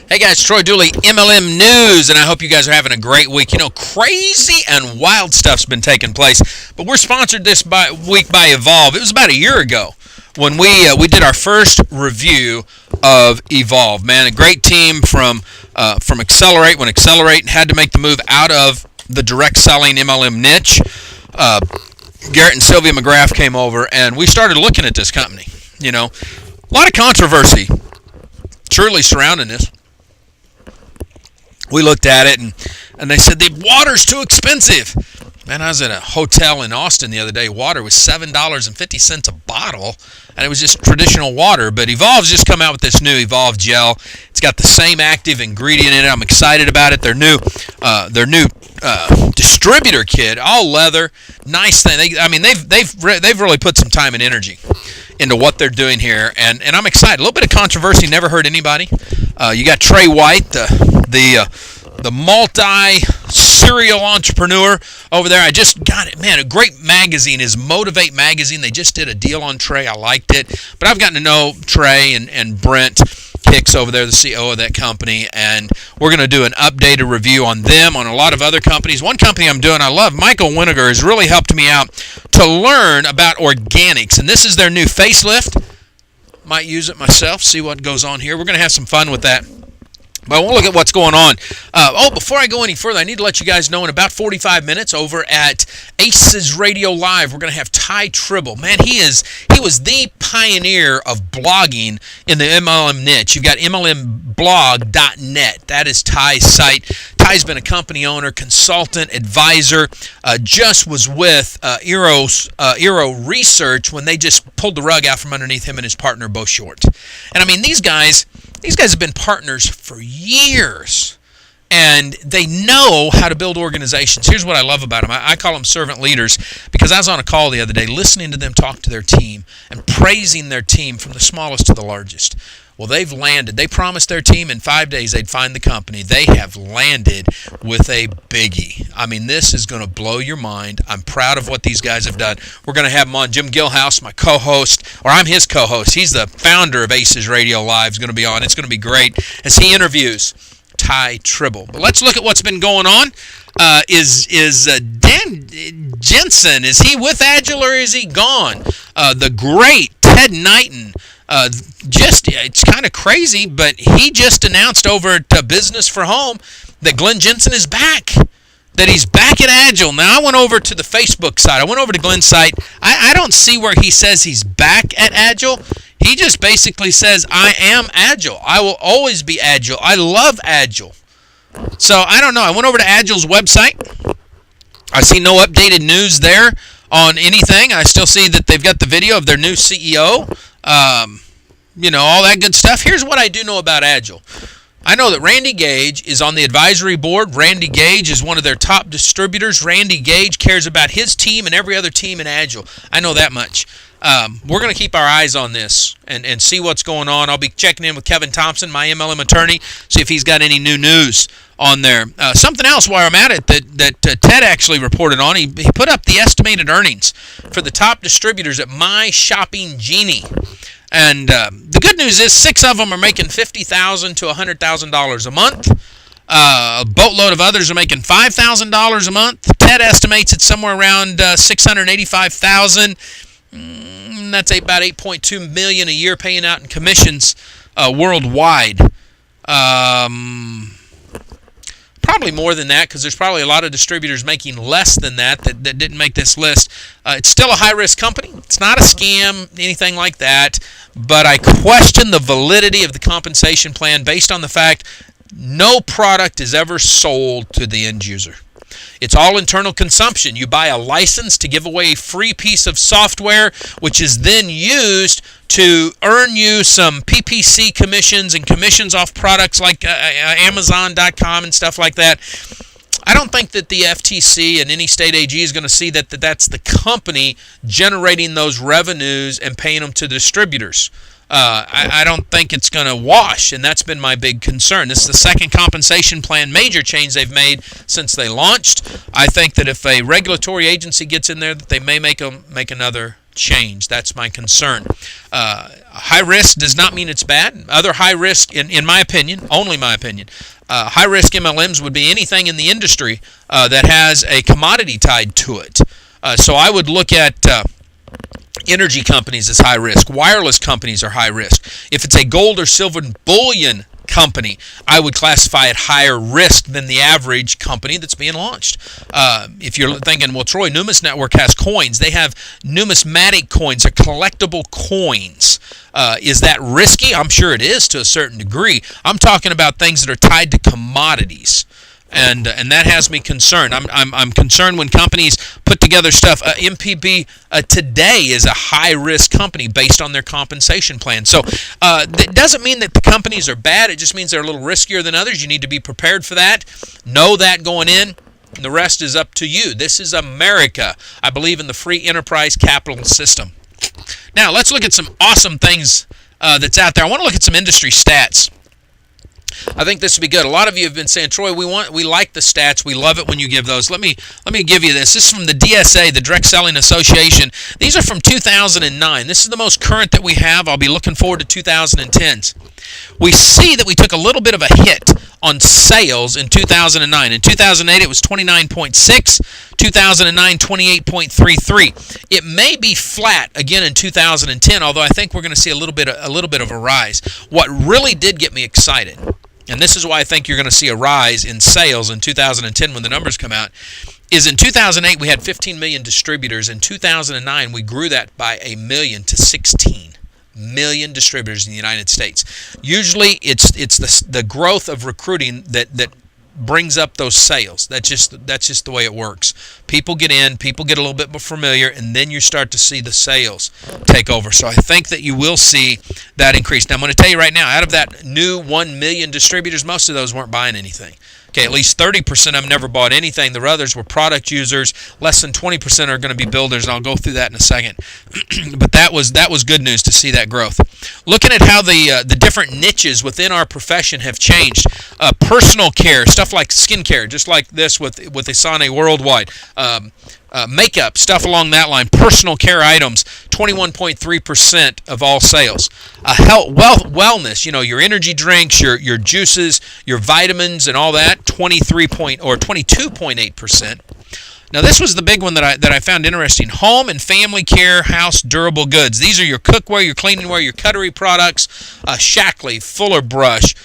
Hey guys, Troy Dooley, MLM News, and I hope you guys are having a great week. You know, crazy and wild stuff's been taking place, but we're sponsored this week by Evolve. It was about a year ago when we did our first review of Evolve. Man, a great team from Accelerate. When Accelerate had to make the move out of the direct selling MLM niche, Garrett and Sylvia McGrath came over, and we started looking at this company. You know, a lot of controversy truly surrounding this. We looked at it, and they said the water's too expensive. Man, I was at a hotel in Austin the other day. Water was $7.50 a bottle, and it was just traditional water. But Evolve's just come out with this new Evolve Gel. It's got the same active ingredient in it. I'm excited about it. Their new distributor kit, all leather, nice thing. They've really put some time and energy into what they're doing here, and I'm excited. A little bit of controversy, never hurt anybody. You got Trey White, the multi-serial entrepreneur over there. I just got it. Man, a great magazine is Motivate Magazine. They just did a deal on Trey. I liked it. But I've gotten to know Trey and Brent Hicks over there, the CEO of that company, and we're going to do an updated review on them, on a lot of other companies. One company I'm doing, I love, Michael Winiger, has really helped me out to learn about organics, and this is their new facelift. Might use it myself, see what goes on here. We're going to have some fun with that. But I want to look at what's going on. Before I go any further, I need to let you guys know in about 45 minutes over at Aces Radio Live, we're going to have Ty Tribble. Man, he was the pioneer of blogging in the MLM niche. You've got MLMblog.net. That is Ty's site. Ty's been a company owner, consultant, advisor. Just was with Eero Research when they just pulled the rug out from underneath him and his partner, Bo Short. And I mean, these guys have been partners for years, and they know how to build organizations. Here's what I love about them. I call them servant leaders, because I was on a call the other day listening to them talk to their team and praising their team from the smallest to the largest. Well, they've landed. They promised their team in 5 days they'd find the company. They have landed with a biggie. I mean, this is going to blow your mind. I'm proud of what these guys have done. We're going to have them on. Jim Gilhouse, my co-host, or I'm his co-host. He's the founder of Aces Radio Live. Is going to be on. It's going to be great as he interviews Ty Tribble. But let's look at what's been going on. Is Dan Jensen, is he with Agel or is he gone? The great Ted Knighton. It's kind of crazy, but he just announced over at Business for Home that Glenn Jensen is back, that he's back at Agel. Now, I went over to the Facebook site. I went over to Glenn's site. I don't see where he says he's back at Agel. He just basically says, I am Agel. I will always be Agel. I love Agel. So, I don't know. I went over to Agel's website. I see no updated news there on anything. I still see that they've got the video of their new CEO. All that good stuff. Here's what I do know about Agel. I know that Randy Gage is on the advisory board. Randy Gage is one of their top distributors. Randy Gage cares about his team and every other team in Agel. I know that much. We're going to keep our eyes on this and see what's going on. I'll be checking in with Kevin Thompson, my MLM attorney, see if he's got any new news on there. Something else while I'm at it that Ted actually reported on, he put up the estimated earnings for the top distributors at My Shopping Genie. And the good news is 6 of them are making $50,000 to $100,000 a month. A boatload of others are making $5,000 a month. Ted estimates it's somewhere around $685,000. That's about $8.2 million a year paying out in commissions worldwide. Probably more than that, because there's probably a lot of distributors making less than that didn't make this list. It's still a high-risk company. It's not a scam, anything like that. But I question the validity of the compensation plan based on the fact no product is ever sold to the end user. It's all internal consumption. You buy a license to give away a free piece of software, which is then used to earn you some PPC commissions and commissions off products like Amazon.com and stuff like that. I don't think that the FTC and any state AG is going to see that that's the company generating those revenues and paying them to distributors. I don't think it's going to wash, and that's been my big concern. This is the second compensation plan major change they've made since they launched. I think that if a regulatory agency gets in there, that they may make another change. That's my concern. High risk does not mean it's bad. Other high risk, in my opinion, only my opinion, high risk MLMs would be anything in the industry that has a commodity tied to it. So I would look at energy companies as high risk. Wireless companies are high risk. If it's a gold or silver bullion company, I would classify it higher risk than the average company that's being launched. If you're thinking, well, Troy, Numis Network has coins. They have numismatic coins, or collectible coins. Is that risky? I'm sure it is to a certain degree. I'm talking about things that are tied to commodities. And that has me concerned. I'm concerned when companies put together stuff. MPB today is a high-risk company based on their compensation plan. So that doesn't mean that the companies are bad. It just means they're a little riskier than others. You need to be prepared for that. Know that going in. And the rest is up to you. This is America. I believe in the free enterprise capital system. Now, let's look at some awesome things that's out there. I want to look at some industry stats. I think this would be good. A lot of you have been saying, Troy, we like the stats. We love it when you give those. Let me give you this. This is from the DSA, the Direct Selling Association. These are from 2009. This is the most current that we have. I'll be looking forward to 2010s. We see that we took a little bit of a hit on sales in 2009. In 2008, it was 29.6. 2009, 28.33. It may be flat again in 2010, although I think we're going to see a little bit of a rise. What really did get me excited, and this is why I think you're going to see a rise in sales in 2010 when the numbers come out, is in 2008 we had 15 million distributors. In 2009 we grew that by 1 million to 16 million distributors in the United States. Usually it's the growth of recruiting that brings up those sales. That's just the way it works. People get in, people get a little bit more familiar, and then you start to see the sales take over. So I think that you will see that increase. Now I'm going to tell you right now, out of that new 1 million distributors, most of those weren't buying anything. Okay, at least 30% of them never bought anything. The others were product users. Less than 20% are going to be builders, and I'll go through that in a second. But that was good news to see that growth. Looking at how the different niches within our profession have changed. Personal care, stuff like skincare, just like this with Asane Worldwide. Makeup, stuff along that line. Personal care items, 21.3% of all sales. Wellness, your energy drinks, your juices, your vitamins, and all that, 22.8%. Now this was the big one that I found interesting. Home and family care, house durable goods. These are your cookware, your cleaningware, your cutlery products, Shackley, Fuller Brush.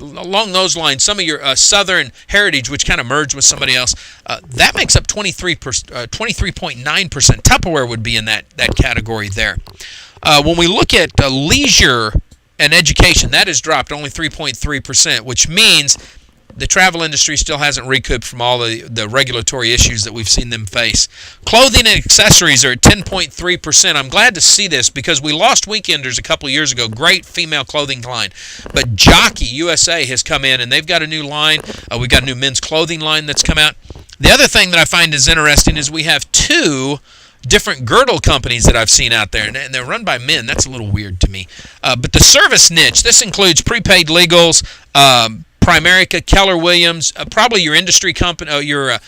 Along those lines, some of your Southern Heritage, which kind of merged with somebody else, that makes up 23.9%. Tupperware would be in that category there. When we look at leisure and education, that has dropped only 3.3%, which means the travel industry still hasn't recouped from all the regulatory issues that we've seen them face. Clothing and accessories are at 10.3%. I'm glad to see this because we lost Weekenders a couple of years ago. Great female clothing line. But Jockey USA has come in, and they've got a new line. We've got a new men's clothing line that's come out. The other thing that I find is interesting is we have 2 different girdle companies that I've seen out there, and they're run by men. That's a little weird to me. But the service niche, this includes prepaid legals, Primerica, Keller Williams, probably your industry company, your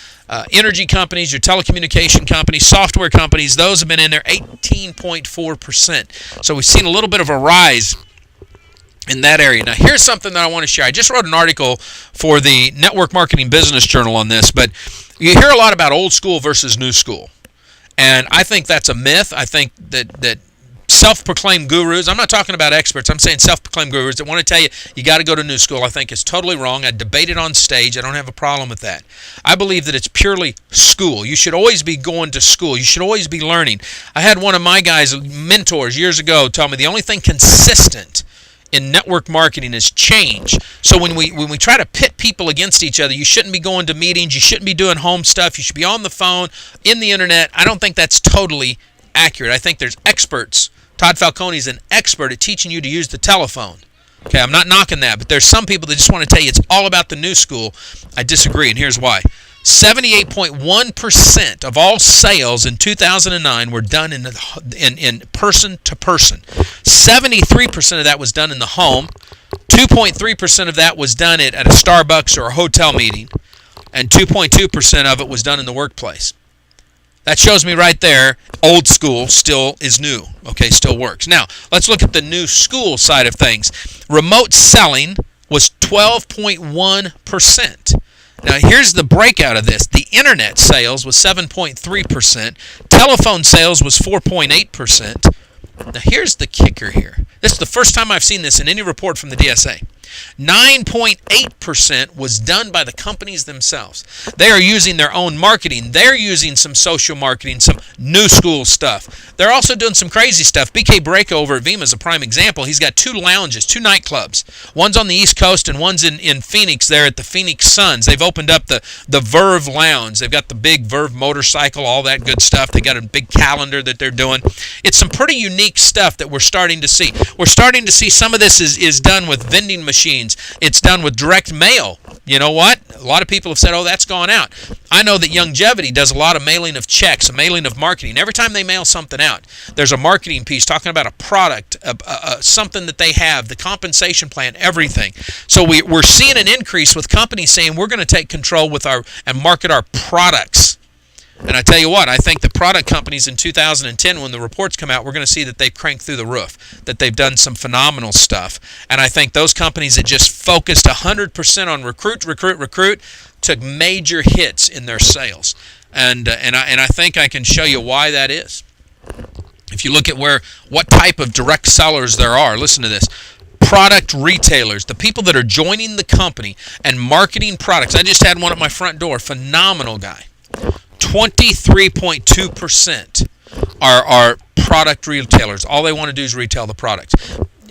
energy companies, your telecommunication companies, software companies. Those have been in there 18.4%. So we've seen a little bit of a rise in that area. Now here's something that I want to share. I just wrote an article for the Network Marketing Business Journal on this, but you hear a lot about old school versus new school. And I think that's a myth. I think that self-proclaimed gurus, I'm not talking about experts, I'm saying self-proclaimed gurus that want to tell you got to go to new school, I think is totally wrong. I debate it on stage. I don't have a problem with that. I believe that it's purely school. You should always be going to school. You should always be learning. I had one of my guys, mentors years ago, tell me the only thing consistent in network marketing is change. So when we try to pit people against each other, you shouldn't be going to meetings, you shouldn't be doing home stuff, you should be on the phone, in the internet. I don't think that's totally accurate. I think there's experts. Todd Falcone is an expert at teaching you to use the telephone. Okay, I'm not knocking that, but there's some people that just want to tell you it's all about the new school. I disagree, and here's why. 78.1% of all sales in 2009 were done in person to person. 73% of that was done in the home. 2.3% of that was done at a Starbucks or a hotel meeting. And 2.2% of it was done in the workplace. That shows me right there, old school still is new. Okay, still works. Now, let's look at the new school side of things. Remote selling was 12.1%. Now, here's the breakout of this. The internet sales was 7.3%. Telephone sales was 4.8%. Now, here's the kicker here. This is the first time I've seen this in any report from the DSA. 9.8% was done by the companies themselves. They are using their own marketing. They're using some social marketing, some new school stuff. They're also doing some crazy stuff. BK Brake over at Vima is a prime example. He's got 2 lounges, 2 nightclubs. One's on the East Coast and one's in Phoenix there at the Phoenix Suns. They've opened up the Verve Lounge. They've got the big Verve motorcycle, all that good stuff. They got a big calendar that they're doing. It's some pretty unique stuff that we're starting to see. We're starting to see some of this is done with vending machines. It's done with direct mail. You know what? A lot of people have said, oh, that's gone out. I know that Longevity does a lot of mailing of checks, a mailing of marketing. Every time they mail something out, there's a marketing piece talking about a product, something that they have, the compensation plan, everything. So we're seeing an increase with companies saying we're going to take control and market our products. And I tell you what, I think the product companies in 2010, when the reports come out, we're going to see that they've cranked through the roof, that they've done some phenomenal stuff. And I think those companies that just focused 100% on recruit, took major hits in their sales. And I think I can show you why that is. If you look at what type of direct sellers there are, listen to this. Product retailers, the people that are joining the company and marketing products. I just had one at my front door, phenomenal guy. 23.2% are product retailers. All they want to do is retail the products.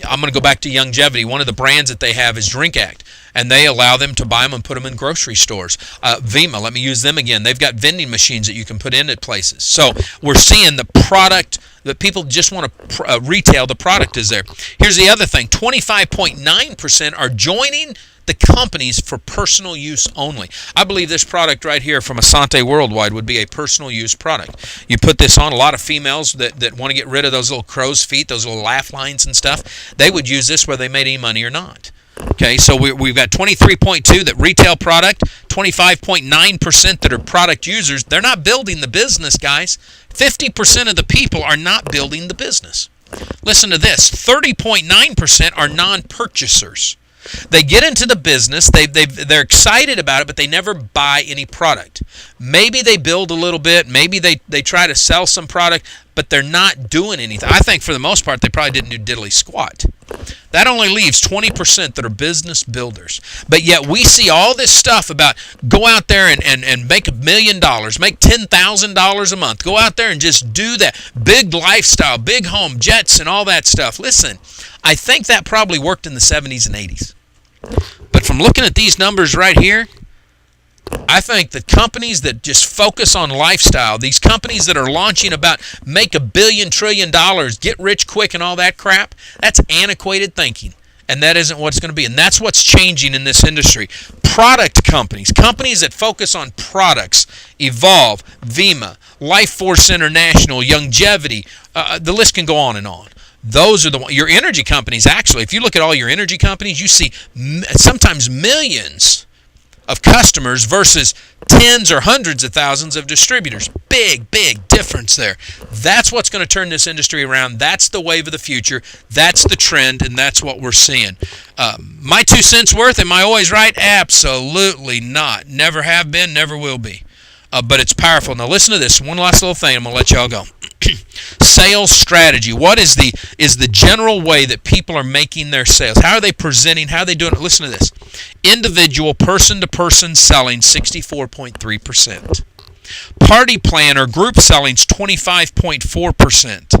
I'm going to go back to Longevity. One of the brands that they have is Drink Act, and they allow them to buy them and put them in grocery stores. Vima, let me use them again. They've got vending machines that you can put in at places. So we're seeing the product that people just want to retail. The product is there. Here's the other thing. 25.9% are joining the companies for personal use only. I believe this product right here from Asante Worldwide would be a personal use product. You put this on, a lot of females that want to get rid of those little crow's feet, those little laugh lines and stuff, they would use this whether they made any money or not. Okay, so we've got 23.2 that retail product, 25.9% that are product users. They're not building the business, guys. 50% of the people are not building the business. Listen to this, 30.9% are non-purchasers. They get into the business, they're excited about it, but they never buy any product. Maybe they build a little bit, maybe they try to sell some product, but they're not doing anything. I think for the most part, they probably didn't do diddly squat. That only leaves 20% that are business builders. But yet we see all this stuff about go out there and make $1 million, make $10,000 a month. Go out there and just do that. Big lifestyle, big home, jets, and all that stuff. Listen, I think that probably worked in the 70s and 80s. But from looking at these numbers right here, I think that companies that just focus on lifestyle, these companies that are launching about make $1 billion, $1 trillion, get rich quick and all that crap, that's antiquated thinking. And that isn't what it's going to be. And that's what's changing in this industry. Product companies that focus on products, Evolve, Vima, Life Force International, Longevity, the list can go on and on. Those are your energy companies. Actually, if you look at all your energy companies, you see sometimes millions of customers versus tens or hundreds of thousands of distributors. Big difference there. That's what's going to turn this industry around. That's the wave of the future. That's the trend, and that's what we're seeing. My 2 cents worth, am I always right? Absolutely not. Never have been, never will be. But it's powerful. Now listen to this. One last little thing. I'm going to let y'all go. Sales strategy. What is the general way that people are making their sales? How are they presenting? How are they doing it? Listen to this. Individual person-to-person selling, 64.3%. Party plan or group selling's 25.4%.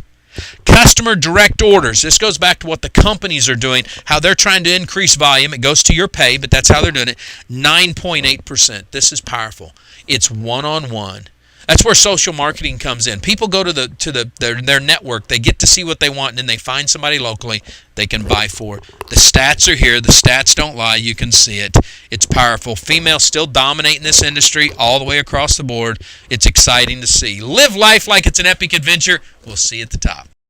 Customer direct orders. This goes back to what the companies are doing, how they're trying to increase volume. It goes to your pay, but that's how they're doing it. 9.8%. This is powerful. It's one-on-one. That's where social marketing comes in. People go to their network. They get to see what they want, and then they find somebody locally they can buy for. The stats are here. The stats don't lie. You can see it. It's powerful. Females still dominating this industry all the way across the board. It's exciting to see. Live life like it's an epic adventure. We'll see you at the top.